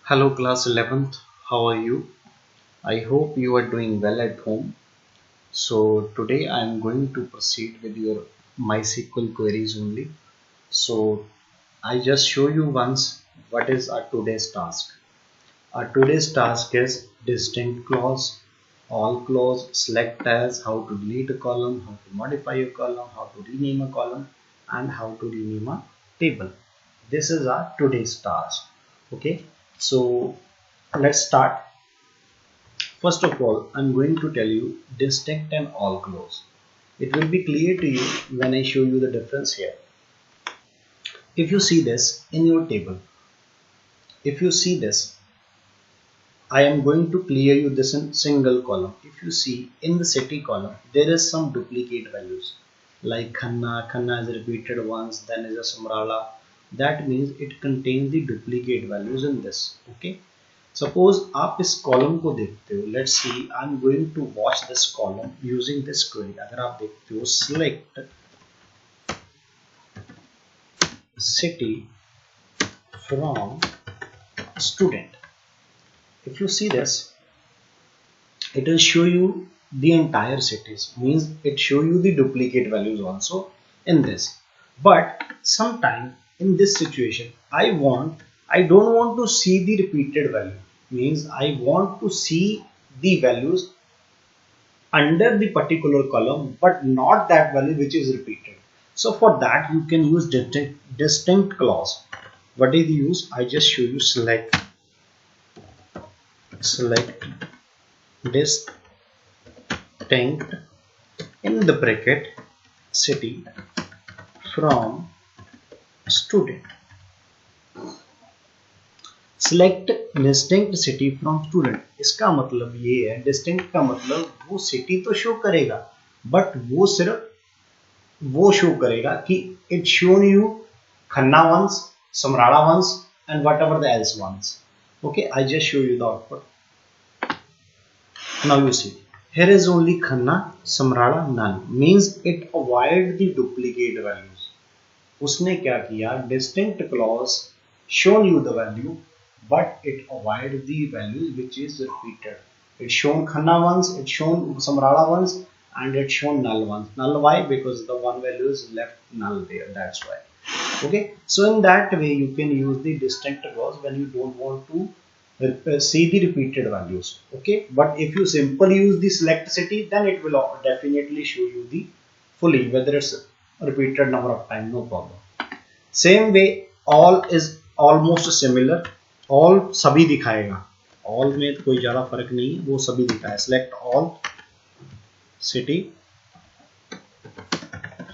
Hello class 11th, how are you? I hope you are doing well at home. So today I am going to proceed with your MySQL queries only. So I just show you once what is our today's task. Our today's task is distinct clause, all clause, select as, how to delete a column, how to modify a column, how to rename a column, and how to rename a table. This is our today's task. Okay, so let's start. First of all, I'm going to tell you distinct and all clause. It will be clear to you when I show you the difference here. If you see this in your table, if you see this, I am going to clear you this in single column. If you see in the city column, there is some duplicate values like Khanna is repeated once, then is a Samrala. That means it contains the duplicate values in this. Okay. Suppose आप इस column को देखते हो, let's see, I'm going to watch this column using this query. अगर आप देखते हो select city from student. If you see this, it will show you the entire cities, means it show you the duplicate values also in this. But sometime in this situation, I don't want to see the repeated value, means I want to see the values under the particular column but not that value which is repeated. So for that you can use distinct clause. What is the use? I just show you select distinct in the bracket city from student. Select distinct city from student. इसका मतलब ये है, distinct का मतलब वो city तो show करेगा but वो सिर्फ वो शो करेगा कि it shown you Khanna once, Samrala once and whatever the else ones. Okay, I just show you the output. Now you see, here is only Khanna, Samrala, none, means it avoid the duplicate values. उसने क्या किया, distinct clause shown you the value but it avoid the value which is repeated. It's shown Khanna once, it's shown Samrala once, and it's shown null once. Null why? Because the one value is left null there, that's why. Okay, so in that way you can use the distinct clause when you don't want to see the repeated values. Okay, but if you simply use the select city, then it will definitely show you the fully whether it's repeated number of times, no problem. Same way all is almost similar. All सभी दिखाएगा, all में कोई ज़्यादा फर्क नहीं है, वो सभी दिखाए. Select all city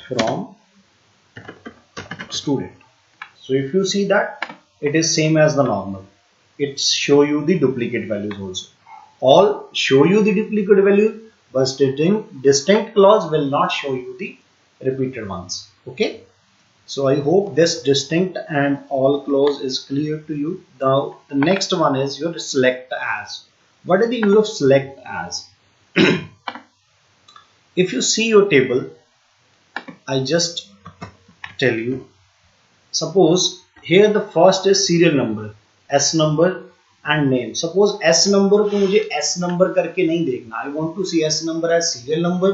from student. So if you see that it is same as the normal, it show you the duplicate values also. All show you the duplicate value, but distinct clause will not show you the repeated ones. Okay, so I hope this distinct and all clause is clear to you. Now the next one is your select as. What is the use of select as? If you see your table, I just tell you, suppose here the first is serial number, S number and name. Suppose S number को मुझे S number करके नहीं देखना, I want to see S number as serial number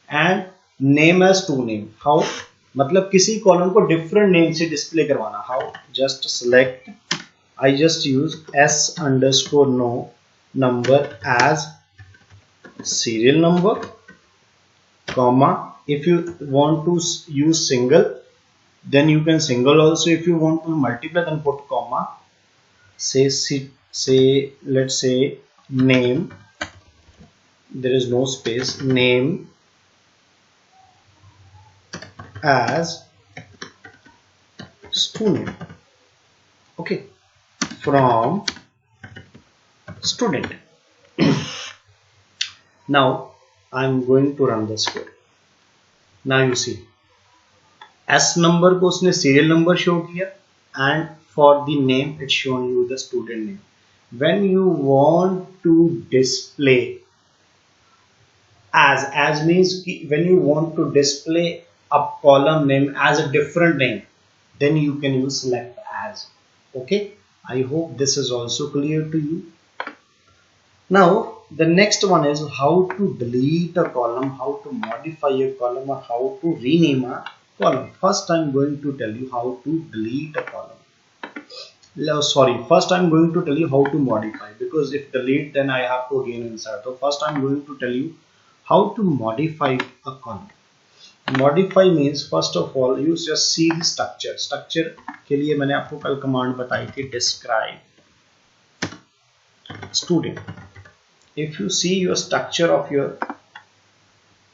and name as to name. How? मतलब किसी column को different name से display करवाना. How? Just select, I just use s underscore no number as serial number, comma, if you want to use single then you can single also. If you want to multiply then put comma. Say let's say name, there is no space, name as student. Okay, from student. Now I'm going to run this code. Now you see S number को उसने serial number show किया and for the name it's shown you the student name. When you want to display as means when you want to display a column name as a different name, then you can use select as. Okay, I hope this is also clear to you. Now the next one is how to delete a column, how to modify a column, or how to rename a column. First I'm going to tell you how to delete a column. First I'm going to tell you how to modify, because if delete then I have to again insert. So first I'm going to tell you how to modify a column. Modify means first of all you just see the structure के लिए मैंने आपको कल command बताई थी describe student. If you see your structure of your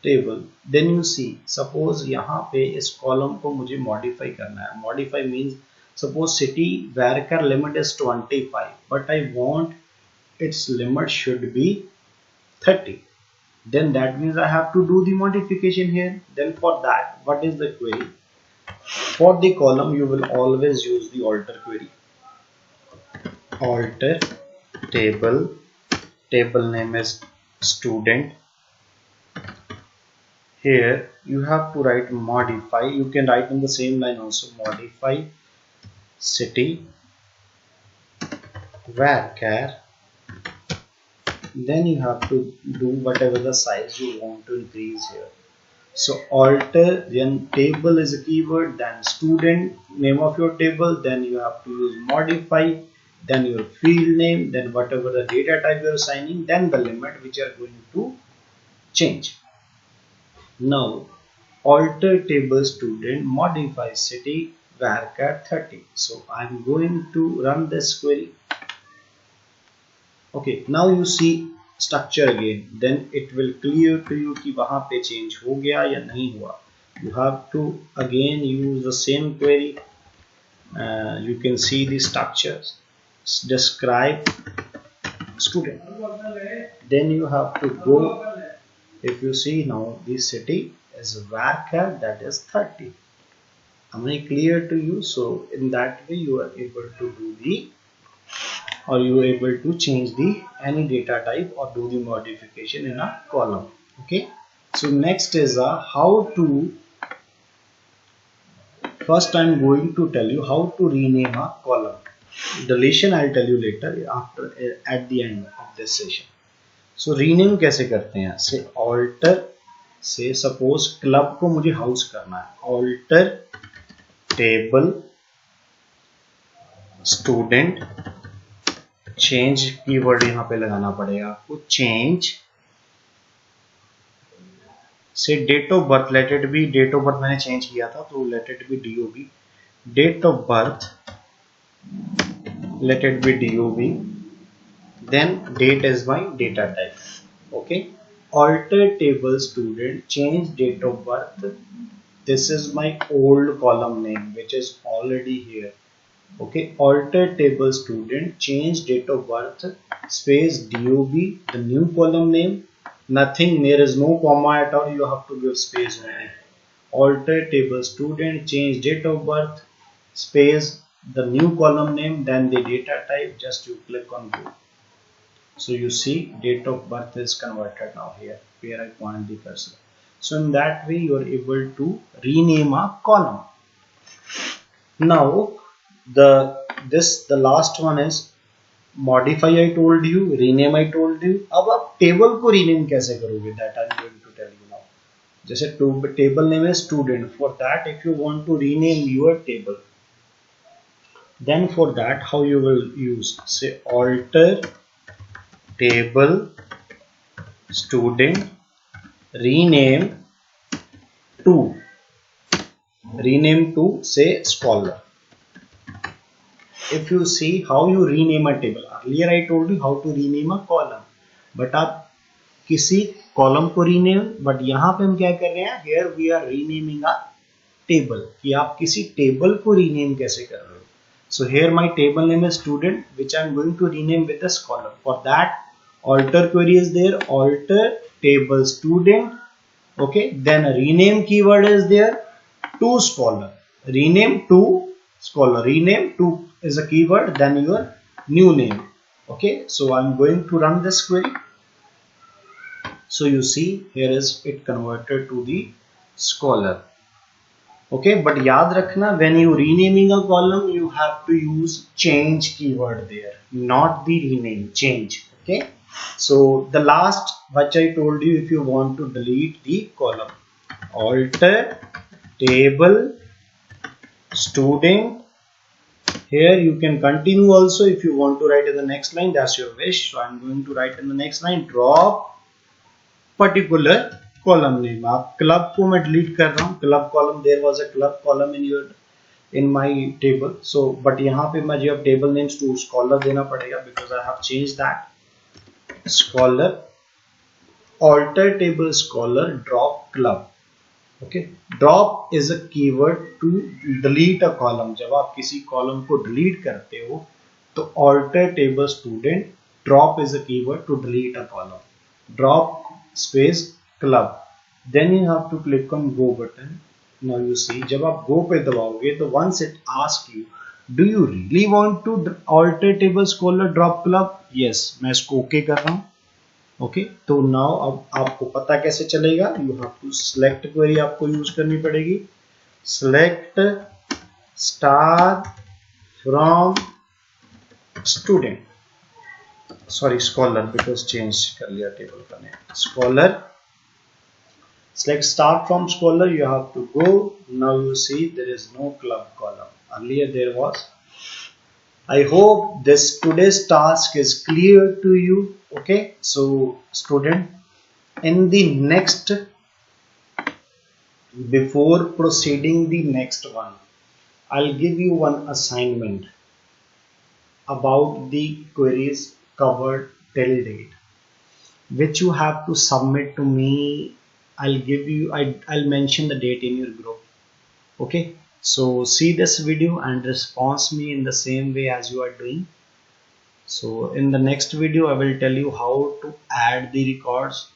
table, then you see suppose यहाँ पे इस column को मुझे modify करना है. Modify means suppose city varchar limit is 25 but I want its limit should be 30. Then that means I have to do the modification here. Then for that, what is the query? For the column you will always use the alter query. Alter table name is student. Here you have to write modify. You can write in the same line also, modify city varchar. Then you have to do whatever the size you want to increase here. So alter, then table is a keyword, then student, name of your table, then you have to use modify, then your field name, then whatever the data type you are assigning, then the limit which you are going to change. Now alter table student, modify city varchar 30. So I am going to run this query. Okay, now you see structure again, then it will clear to you कि वहाँ पे change हो गया या नहीं हुआ. You have to again use the same query. You can see the structures. Describe student. Then you have to go. If you see now the city is varchar, that is 30. Am I clear to you? So in that way you are able to do the, or you are able to change the any data type or do the modification in a column. Okay, so next is how to, first I'm going to tell you how to rename a column. Deletion I'll tell you later after at the end of this session. So rename कैसे करते हैं? से alter से suppose club को मुझे house करना है, alter table student, change keyword यहाँ पे लगाना पड़ेगा आपको, चेंज से date of birth, let it be, date of birth मैंने चेंज किया था तो let it be DOB, date of birth let it be DOB, then date is my data type. Okay, alter table student, change date of birth, this is my old column name which is already here. Okay, alter table student, change date of birth, space DOB, the new column name, nothing, there is no comma at all, you have to give space only. Alter table student, change date of birth, space the new column name, then the data type, just you click on go. So you see date of birth is converted now here where I point the cursor. So in that way you are able to rename a column. Now the last one is modify, I told you, rename I told you. अब आप table को rename कैसे करोगे, that I am going to tell you now. जैसे table name is student, for that if you want to rename your table, then for that how you will use, say alter table student, rename to say scholar. If you see how you rename a table, earlier I told you how to rename a column, but आप किसी column को rename, but यहाँ पे हम क्या कर रहे हैं, here we are renaming a table, कि आप किसी table को rename कैसे कर रहे हो. So here my table name is student, which I am going to rename with this column. For that alter query is there, alter table student. Okay, then a rename keyword is there, to scholar, rename to scholar, rename to is a keyword, then your new name. Okay, so I'm going to run this query. So you see here is it converted to the scholar. Okay, but याद रखना, when you renaming a column you have to use change keyword there, not the rename, change. Okay, so the last which I told you, if you want to delete the column, alter table student. Here you can continue also if you want to write in the next line, that's your wish. So I'm going to write in the next line, drop particular column name. आप club को मैं delete कर रहा हूँ, club column, there was a club column in my table. So but यहाँ पे मुझे अब table names to scholar देना पड़ेगा because I have changed that. Scholar, alter table scholar, drop club. Okay, drop is a keyword to delete a column. जब आप किसी column को delete करते हो तो alter table student, drop is a keyword to delete a column. Drop space club, then you have to click on go button. Now you see, जब आप go पे दबाओगे तो once it asks you, do you really want to alter table scholar drop club? Yes, मैं इसको okay कर रहा हूँ. Okay, तो नाउ अब आपको पता कैसे चलेगा, you have to select query आपको यूज करनी पड़ेगी. Select star from student, sorry scholar, because change कर लिया टेबल का name. Scholar, select star from scholar, you have to go. Now you see there is no club column, earlier there was. I hope this today's task is clear to you. Okay, so student, in the next, before proceeding the next one, I'll give you one assignment about the queries covered till date, which you have to submit to me. I'll give you, I'll mention the date in your group. Okay, so see this video and response me in the same way as you are doing. So in the next video I will tell you how to add the records,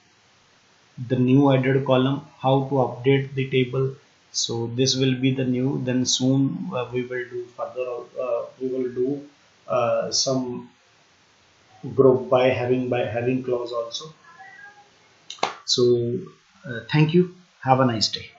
the new added column, how to update the table. So this will be the new, then soon we will do further, we will do some group by having clause also. So thank you, have a nice day.